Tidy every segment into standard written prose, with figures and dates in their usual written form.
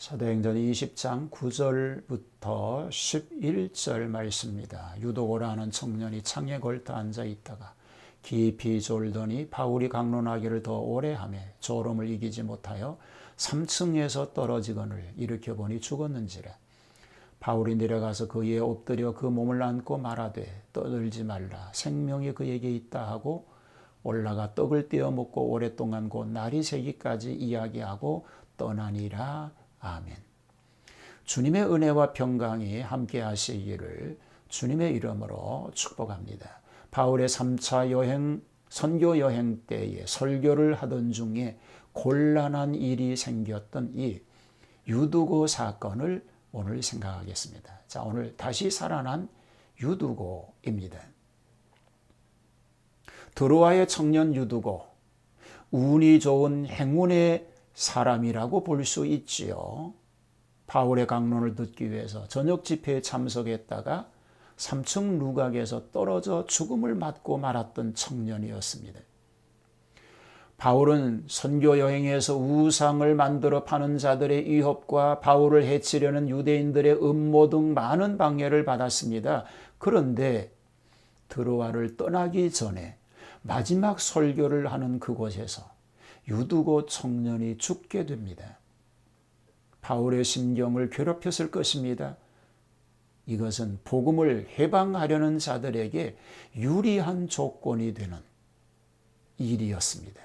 사도행전 20장 9절부터 11절 말씀입니다. 유도고라는 청년이 창에 걸터 앉아 있다가 깊이 졸더니 바울이 강론하기를 더 오래 하며 졸음을 이기지 못하여 3층에서 떨어지거늘 일으켜 보니 죽었는지라. 바울이 내려가서 그 위에 엎드려 그 몸을 안고 말하되 떠들지 말라, 생명이 그에게 있다 하고 올라가 떡을 떼어 먹고 오랫동안 곧 날이 새기까지 이야기하고 떠나니라. 아멘. 주님의 은혜와 평강이 함께 하시기를 주님의 이름으로 축복합니다. 바울의 3차 선교 여행 때에 설교를 하던 중에 곤란한 일이 생겼던 이 유두고 사건을 오늘 생각하겠습니다. 자, 오늘 다시 살아난 유두고입니다. 드로아의 청년 유두고, 운이 좋은 행운의 사람이라고 볼 수 있지요. 바울의 강론을 듣기 위해서 저녁 집회에 참석했다가 3층 누각에서 떨어져 죽음을 맞고 말았던 청년이었습니다. 바울은 선교 여행에서 우상을 만들어 파는 자들의 위협과 바울을 해치려는 유대인들의 음모 등 많은 방해를 받았습니다. 그런데 드로아를 떠나기 전에 마지막 설교를 하는 그곳에서 유두고 청년이 죽게 됩니다. 바울의 심경을 괴롭혔을 것입니다. 이것은 복음을 해방하려는 자들에게 유리한 조건이 되는 일이었습니다.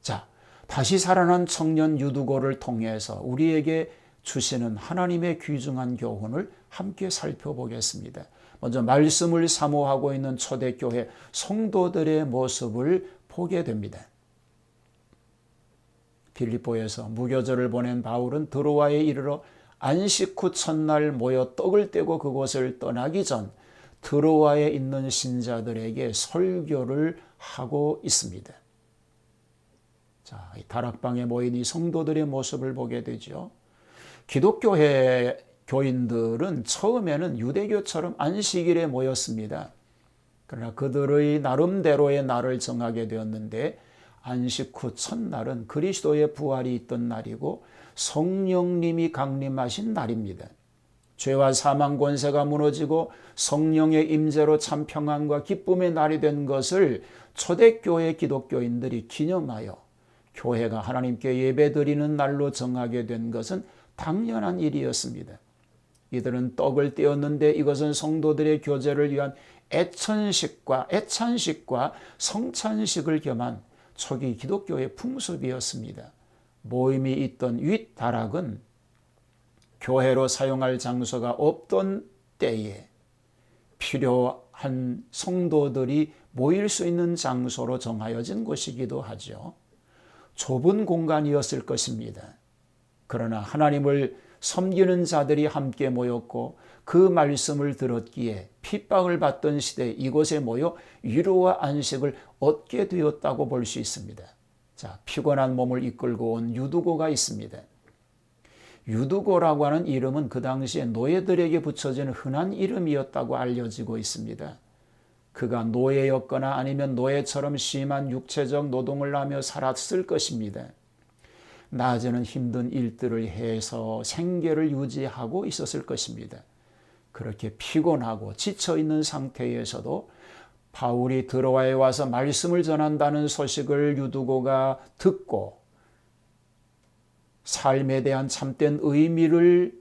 자, 다시 살아난 청년 유두고를 통해서 우리에게 주시는 하나님의 귀중한 교훈을 함께 살펴보겠습니다. 먼저 말씀을 사모하고 있는 초대교회 성도들의 모습을 보게 됩니다. 빌립보에서 무교절을 보낸 바울은 드로아에 이르러 안식 후 첫날 모여 떡을 떼고 그곳을 떠나기 전 드로아에 있는 신자들에게 설교를 하고 있습니다. 자, 다락방에 모인 이 성도들의 모습을 보게 되죠. 기독교회 교인들은 처음에는 유대교처럼 안식일에 모였습니다. 그러나 그들의 나름대로의 날을 정하게 되었는데 안식 후 첫날은 그리스도의 부활이 있던 날이고 성령님이 강림하신 날입니다. 죄와 사망 권세가 무너지고 성령의 임재로 참 평안과 기쁨의 날이 된 것을 초대교회 기독교인들이 기념하여 교회가 하나님께 예배드리는 날로 정하게 된 것은 당연한 일이었습니다. 이들은 떡을 떼었는데 이것은 성도들의 교제를 위한 애찬식과 성찬식을 겸한 초기 기독교의 풍습이었습니다. 모임이 있던 윗다락은 교회로 사용할 장소가 없던 때에 필요한 성도들이 모일 수 있는 장소로 정하여진 곳이기도 하죠. 좁은 공간이었을 것입니다. 그러나 하나님을 섬기는 자들이 함께 모였고 그 말씀을 들었기에 핍박을 받던 시대 이곳에 모여 위로와 안식을 얻게 되었다고 볼 수 있습니다. 자, 피곤한 몸을 이끌고 온 유두고가 있습니다. 유두고라고 하는 이름은 그 당시에 노예들에게 붙여진 흔한 이름이었다고 알려지고 있습니다. 그가 노예였거나 아니면 노예처럼 심한 육체적 노동을 하며 살았을 것입니다. 낮에는 힘든 일들을 해서 생계를 유지하고 있었을 것입니다. 그렇게 피곤하고 지쳐있는 상태에서도 바울이 드로아에 와서 말씀을 전한다는 소식을 유두고가 듣고 삶에 대한 참된 의미를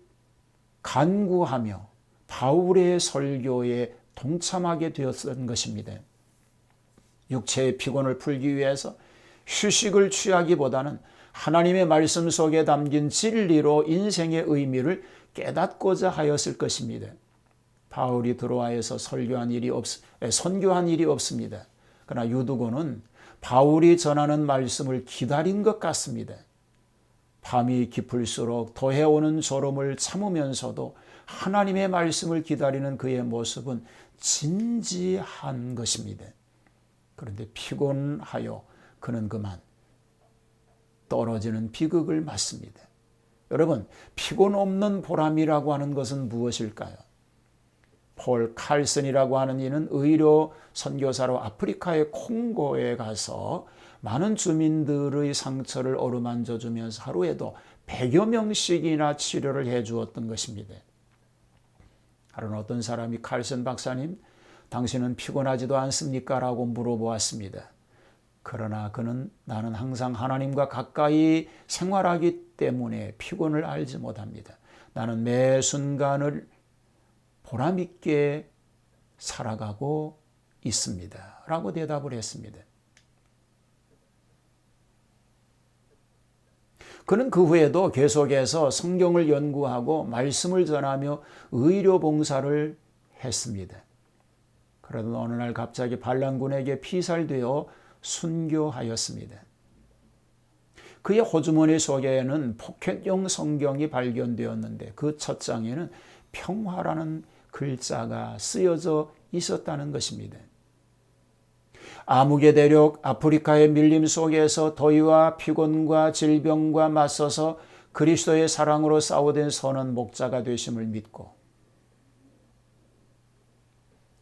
간구하며 바울의 설교에 동참하게 되었던 것입니다. 육체의 피곤을 풀기 위해서 휴식을 취하기보다는 하나님의 말씀 속에 담긴 진리로 인생의 의미를 깨닫고자 하였을 것입니다. 바울이 드로아에서 선교한 일이 없습니다. 그러나 유두고는 바울이 전하는 말씀을 기다린 것 같습니다. 밤이 깊을수록 더해오는 졸음을 참으면서도 하나님의 말씀을 기다리는 그의 모습은 진지한 것입니다. 그런데 피곤하여 그는 그만 떨어지는 비극을 맞습니다. 여러분, 피곤 없는 보람이라고 하는 것은 무엇일까요? 폴 칼슨이라고 하는 이는 의료 선교사로 아프리카의 콩고에 가서 많은 주민들의 상처를 어루만져 주면서 하루에도 100여 명씩이나 치료를 해 주었던 것입니다. 하루는 어떤 사람이 칼슨 박사님, 당신은 피곤하지도 않습니까? 라고 물어보았습니다. 그러나 그는 나는 항상 하나님과 가까이 생활하기 때문에 피곤을 알지 못합니다. 나는 매 순간을 보람있게 살아가고 있습니다. 라고 대답을 했습니다. 그는 그 후에도 계속해서 성경을 연구하고 말씀을 전하며 의료 봉사를 했습니다. 그러던 어느 날 갑자기 반란군에게 피살되어 순교하였습니다. 그의 호주머니 속에는 포켓용 성경이 발견되었는데 그 첫 장에는 평화라는 글자가 쓰여져 있었다는 것입니다. 아무개 대륙 아프리카의 밀림 속에서 더위와 피곤과 질병과 맞서서 그리스도의 사랑으로 싸우던 선한 목자가 되심을 믿고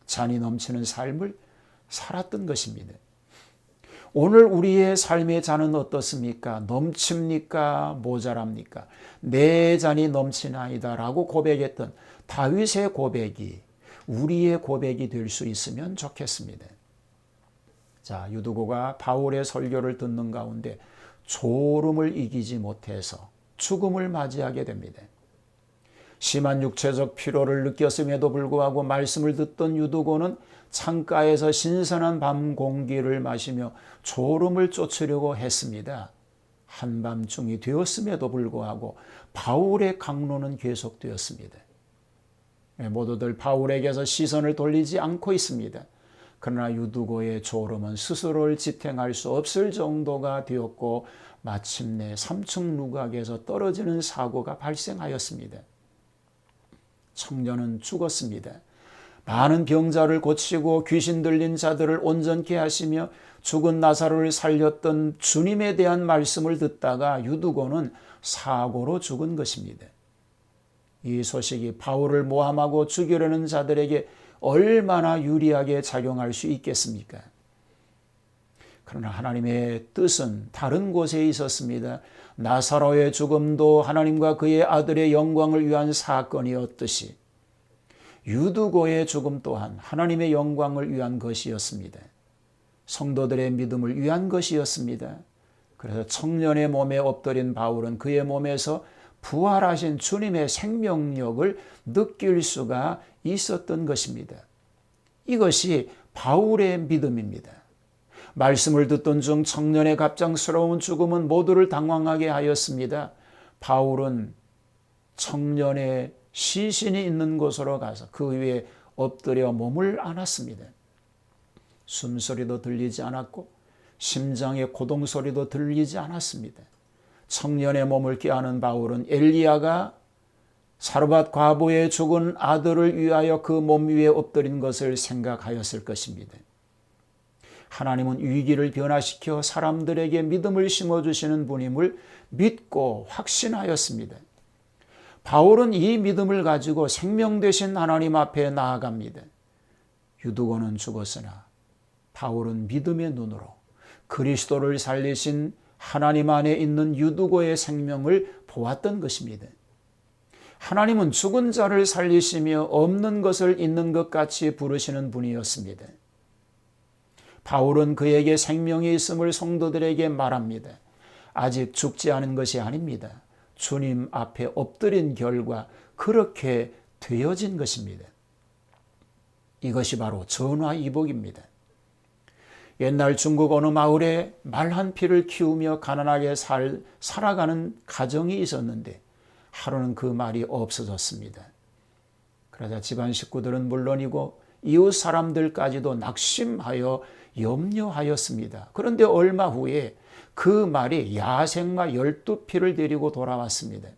잔이 넘치는 삶을 살았던 것입니다. 오늘 우리의 삶의 잔은 어떻습니까? 넘칩니까? 모자랍니까? 내 잔이 넘치나이다 라고 고백했던 다윗의 고백이 우리의 고백이 될 수 있으면 좋겠습니다. 자, 유두고가 바울의 설교를 듣는 가운데 졸음을 이기지 못해서 죽음을 맞이하게 됩니다. 심한 육체적 피로를 느꼈음에도 불구하고 말씀을 듣던 유두고는 창가에서 신선한 밤 공기를 마시며 졸음을 쫓으려고 했습니다. 한밤중이 되었음에도 불구하고 바울의 강론은 계속되었습니다. 모두들 바울에게서 시선을 돌리지 않고 있습니다. 그러나 유두고의 졸음은 스스로를 지탱할 수 없을 정도가 되었고 마침내 3층 누각에서 떨어지는 사고가 발생하였습니다. 청년은 죽었습니다. 많은 병자를 고치고 귀신 들린 자들을 온전케 하시며 죽은 나사로를 살렸던 주님에 대한 말씀을 듣다가 유두고는 사고로 죽은 것입니다. 이 소식이 바울을 모함하고 죽이려는 자들에게 얼마나 유리하게 작용할 수 있겠습니까? 그러나 하나님의 뜻은 다른 곳에 있었습니다. 나사로의 죽음도 하나님과 그의 아들의 영광을 위한 사건이었듯이 유두고의 죽음 또한 하나님의 영광을 위한 것이었습니다. 성도들의 믿음을 위한 것이었습니다. 그래서 청년의 몸에 엎드린 바울은 그의 몸에서 부활하신 주님의 생명력을 느낄 수가 있었던 것입니다. 이것이 바울의 믿음입니다. 말씀을 듣던 중 청년의 갑작스러운 죽음은 모두를 당황하게 하였습니다. 바울은 청년의 시신이 있는 곳으로 가서 그 위에 엎드려 몸을 안았습니다. 숨소리도 들리지 않았고 심장의 고동소리도 들리지 않았습니다. 청년의 몸을 꾀하는 바울은 엘리야가 사르밧 과부의 죽은 아들을 위하여 그 몸 위에 엎드린 것을 생각하였을 것입니다. 하나님은 위기를 변화시켜 사람들에게 믿음을 심어주시는 분임을 믿고 확신하였습니다. 바울은 이 믿음을 가지고 생명 되신 하나님 앞에 나아갑니다. 유두고는 죽었으나 바울은 믿음의 눈으로 그리스도를 살리신 하나님 안에 있는 유두고의 생명을 보았던 것입니다. 하나님은 죽은 자를 살리시며 없는 것을 있는 것 같이 부르시는 분이었습니다. 바울은 그에게 생명이 있음을 성도들에게 말합니다. 아직 죽지 않은 것이 아닙니다. 주님 앞에 엎드린 결과 그렇게 되어진 것입니다. 이것이 바로 전화이복입니다. 옛날 중국 어느 마을에 말 한 피를 키우며 가난하게 살아가는 가정이 있었는데 하루는 그 말이 없어졌습니다. 그러자 집안 식구들은 물론이고 이웃 사람들까지도 낙심하여 염려하였습니다. 그런데 얼마 후에 그 말이 야생마 12피를 데리고 돌아왔습니다.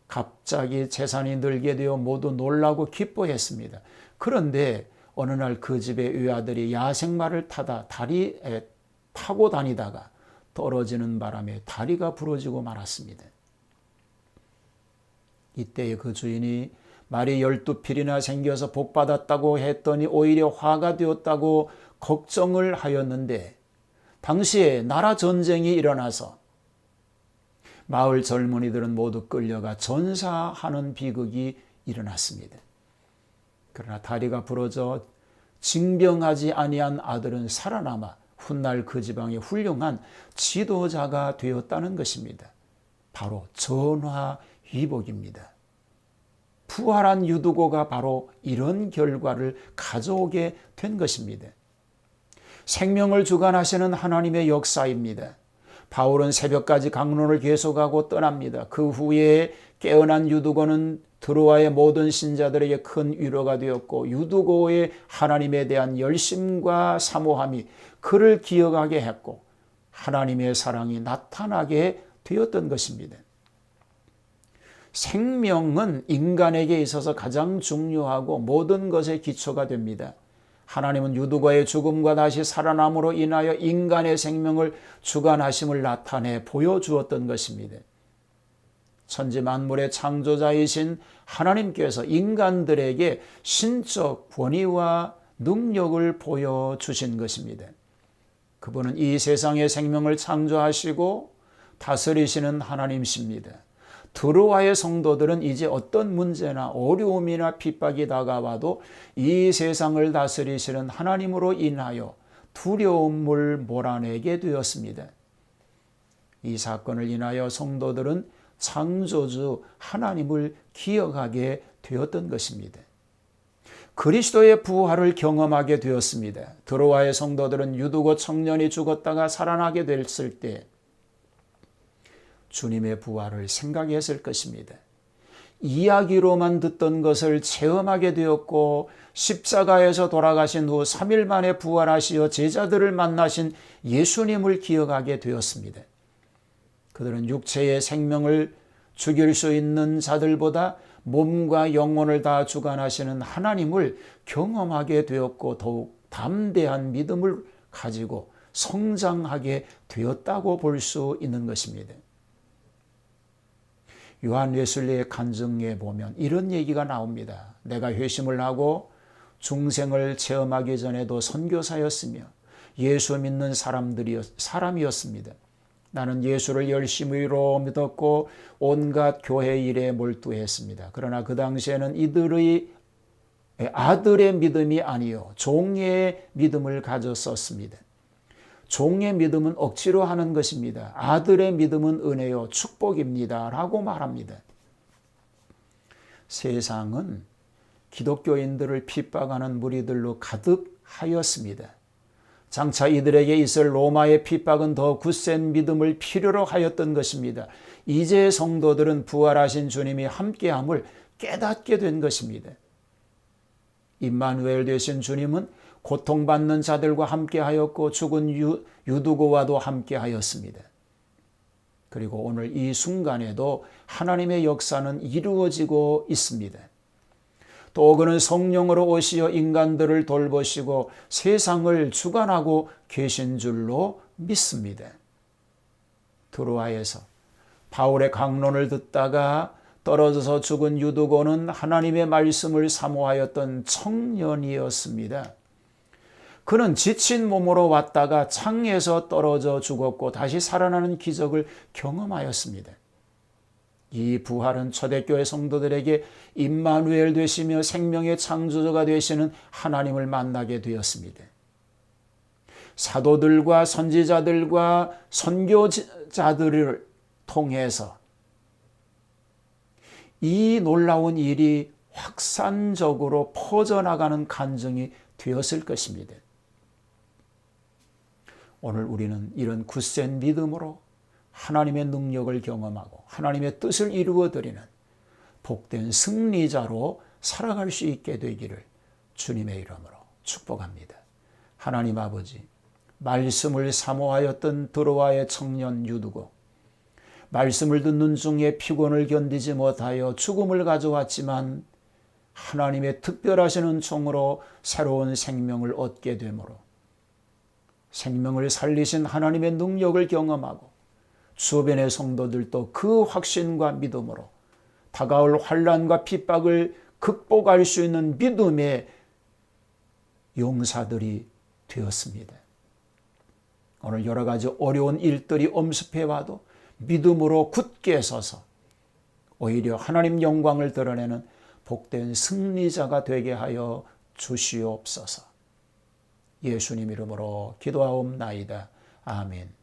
갑자기 재산이 늘게 되어 모두 놀라고 기뻐했습니다. 그런데 어느 날 그 집의 외아들이 야생마를 타고 다니다가 떨어지는 바람에 다리가 부러지고 말았습니다. 이때에 그 주인이 말이 12필이나 생겨서 복받았다고 했더니 오히려 화가 되었다고 걱정을 하였는데 당시에 나라 전쟁이 일어나서 마을 젊은이들은 모두 끌려가 전사하는 비극이 일어났습니다. 그러나 다리가 부러져 징병하지 아니한 아들은 살아남아 훗날 그 지방의 훌륭한 지도자가 되었다는 것입니다. 바로 전화위복입니다. 부활한 유두고가 바로 이런 결과를 가져오게 된 것입니다. 생명을 주관하시는 하나님의 역사입니다. 바울은 새벽까지 강론을 계속하고 떠납니다. 그 후에 깨어난 유두고는 드로아의 모든 신자들에게 큰 위로가 되었고, 유두고의 하나님에 대한 열심과 사모함이 그를 기억하게 했고 하나님의 사랑이 나타나게 되었던 것입니다. 생명은 인간에게 있어서 가장 중요하고 모든 것의 기초가 됩니다. 하나님은 유두고의 죽음과 다시 살아남으로 인하여 인간의 생명을 주관하심을 나타내 보여주었던 것입니다. 천지 만물의 창조자이신 하나님께서 인간들에게 신적 권위와 능력을 보여주신 것입니다. 그분은 이 세상의 생명을 창조하시고 다스리시는 하나님이십니다. 드로아의 성도들은 이제 어떤 문제나 어려움이나 핍박이 다가와도 이 세상을 다스리시는 하나님으로 인하여 두려움을 몰아내게 되었습니다. 이 사건을 인하여 성도들은 창조주 하나님을 기억하게 되었던 것입니다. 그리스도의 부활을 경험하게 되었습니다. 드로아의 성도들은 유두고 청년이 죽었다가 살아나게 됐을 때 주님의 부활을 생각했을 것입니다. 이야기로만 듣던 것을 체험하게 되었고, 십자가에서 돌아가신 후 3일 만에 부활하시어 제자들을 만나신 예수님을 기억하게 되었습니다. 그들은 육체의 생명을 죽일 수 있는 자들보다 몸과 영혼을 다 주관하시는 하나님을 경험하게 되었고, 더욱 담대한 믿음을 가지고 성장하게 되었다고 볼 수 있는 것입니다. 요한 웨슬리의 간증에 보면 이런 얘기가 나옵니다. 내가 회심을 하고 중생을 체험하기 전에도 선교사였으며 예수 믿는 사람이었습니다. 나는 예수를 열심히로 믿었고 온갖 교회 일에 몰두했습니다. 그러나 그 당시에는 이들의 아들의 믿음이 아니요 종의 믿음을 가졌었습니다. 종의 믿음은 억지로 하는 것입니다. 아들의 믿음은 은혜요 축복입니다 라고 말합니다. 세상은 기독교인들을 핍박하는 무리들로 가득하였습니다. 장차 이들에게 있을 로마의 핍박은 더 굳센 믿음을 필요로 하였던 것입니다. 이제 성도들은 부활하신 주님이 함께함을 깨닫게 된 것입니다. 임마누엘 되신 주님은 고통받는 자들과 함께하였고 죽은 유두고와도 함께하였습니다. 그리고 오늘 이 순간에도 하나님의 역사는 이루어지고 있습니다. 또 그는 성령으로 오시어 인간들을 돌보시고 세상을 주관하고 계신 줄로 믿습니다. 드로아에서 바울의 강론을 듣다가 떨어져서 죽은 유두고는 하나님의 말씀을 사모하였던 청년이었습니다. 그는 지친 몸으로 왔다가 창에서 떨어져 죽었고 다시 살아나는 기적을 경험하였습니다. 이 부활은 초대교회 성도들에게 임마누엘 되시며 생명의 창조주가 되시는 하나님을 만나게 되었습니다. 사도들과 선지자들과 선교자들을 통해서 이 놀라운 일이 확산적으로 퍼져나가는 간증이 되었을 것입니다. 오늘 우리는 이런 굳센 믿음으로 하나님의 능력을 경험하고 하나님의 뜻을 이루어드리는 복된 승리자로 살아갈 수 있게 되기를 주님의 이름으로 축복합니다. 하나님 아버지, 말씀을 사모하였던 드로아의 청년 유두고, 말씀을 듣는 중에 피곤을 견디지 못하여 죽음을 가져왔지만 하나님의 특별하신 은총으로 새로운 생명을 얻게 되므로 생명을 살리신 하나님의 능력을 경험하고 주변의 성도들도 그 확신과 믿음으로 다가올 환난과 핍박을 극복할 수 있는 믿음의 용사들이 되었습니다. 오늘 여러 가지 어려운 일들이 엄습해와도 믿음으로 굳게 서서 오히려 하나님 영광을 드러내는 복된 승리자가 되게 하여 주시옵소서. 예수님 이름으로 기도하옵나이다. 아멘.